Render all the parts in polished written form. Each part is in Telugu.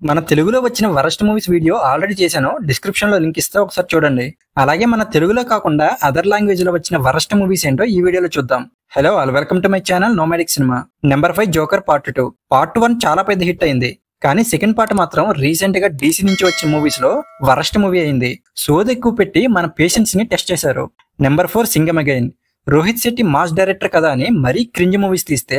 మన తెలుగులో వచ్చిన వరస్ట్ మూవీస్ వీడియో ఆల్రెడీ చేశాను, డిస్క్రిప్షన్ లో లింక్ ఇస్తే ఒకసారి చూడండి. అలాగే మన తెలుగులో కాకుండా అదర్ లాంగ్వేజ్ లో వచ్చిన వరస్ట్ మూవీస్ ఏంటో ఈ వీడియోలో చూద్దాం. Hello all, welcome to my channel nomadic cinema. Number 5 joker part 2. Part 1 చాలా పెద్ద హిట్ అయింది, కానీ సెకండ్ పార్ట్ మాత్రం రీసెంట్ గా DC నుంచి వచ్చిన మూవీస్ లో వరస్ట్ మూవీ అయింది. సోది ఎక్కువ పెట్టి మన పేషెన్స్ ని టెస్ట్ చేశారు. Number 4 Singham again. Rohit Shetty mass director కదా అని మరీ క్రింజ్ మూవీస్ తీస్తే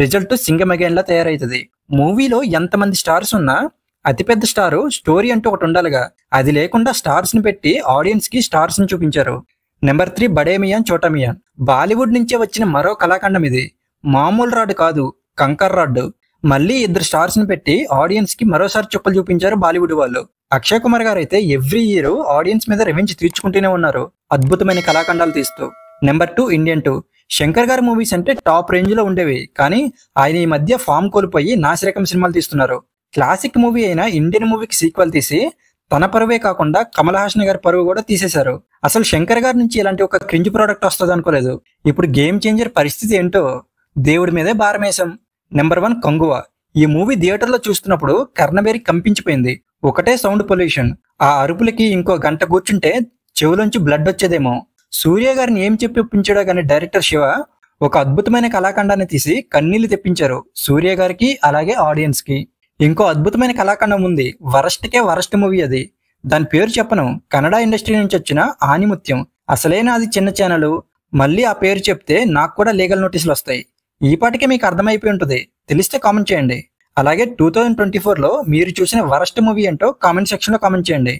రిజల్ట్ సింగం అగైన్ లా తయారైతుంది. మూవీలో ఎంతమంది స్టార్స్ ఉన్నా అతిపెద్ద స్టార్ స్టోరీ అంటూ ఒకటి ఉండాలిగా, అది లేకుండా స్టార్స్ ని పెట్టి ఆడియన్స్ కి స్టార్స్ ని చూపించారు. నెంబర్ 3 బడే మియాన్ చోటా మియాన్. బాలీవుడ్ నుంచే వచ్చిన మరో కళాఖండం ఇది. మామూలు రాడ్ కాదు, కంకర్ రాడ్. మళ్ళీ ఇద్దరు స్టార్స్ ని పెట్టి ఆడియన్స్ కి మరోసారి చుక్కలు చూపించారు బాలీవుడ్ వాళ్ళు. అక్షయ్ కుమార్ గారు అయితే ఎవ్రీ ఇయర్ ఆడియన్స్ మీద రెవెంజ్ తీర్చుకుంటూనే ఉన్నారు, అద్భుతమైన కళాఖండాలు తీస్తూ. Number 2 Indian 2. శంకర్ గారి మూవీస్ అంటే టాప్ రేంజ్ లో ఉండేవి, కానీ ఆయన ఈ మధ్య ఫామ్ కోల్పోయి నాసిరకం సినిమాలు తీస్తున్నారు. క్లాసిక్ మూవీ అయిన ఇండియన్ మూవీకి సీక్వెల్ తీసి తన పరువే కాకుండా కమల్ హాసన్ గారి పరువు కూడా తీసేశారు. అసలు శంకర్ గారి నుంచి ఇలాంటి ఒక క్రింజ్ ప్రోడక్ట్ వస్తుంది అనుకోలేదు. ఇప్పుడు గేమ్ చేంజర్ పరిస్థితి ఏంటో దేవుడి మీదే భారమేశం. నెంబర్ 1 కంగువా. ఈ మూవీ థియేటర్ లో చూస్తున్నప్పుడు కర్ణబేరి కంపించిపోయింది. ఒకటే సౌండ్ పొల్యూషన్. ఆ అరుపులకి ఇంకో గంట కూర్చుంటే చెవులోంచి బ్లడ్ వచ్చేదేమో. సూర్య గారిని ఏం చెప్పి ఒప్పించాడో గానీ డైరెక్టర్ శివ ఒక అద్భుతమైన కళాఖండాన్ని తీసి కన్నీళ్లు తెప్పించారు సూర్య గారికి, అలాగే ఆడియన్స్ కి. ఇంకో అద్భుతమైన కళాఖండం ఉంది, వరస్ట్కే వరస్ట్ మూవీ అది. దాని పేరు చెప్పను, కన్నడ ఇండస్ట్రీ నుంచి వచ్చిన ఆనిముత్యం. అసలైన అది చిన్న ఛానల్, మళ్ళీ ఆ పేరు చెప్తే నాకు కూడా లీగల్ నోటీసులు వస్తాయి. ఈ పాటికే మీకు అర్థమైపోయి ఉంటుంది, తెలిస్తే కామెంట్ చేయండి. అలాగే 2024లో మీరు చూసిన వరస్ట్ మూవీ ఏంటో కామెంట్ సెక్షన్ లో కామెంట్ చేయండి.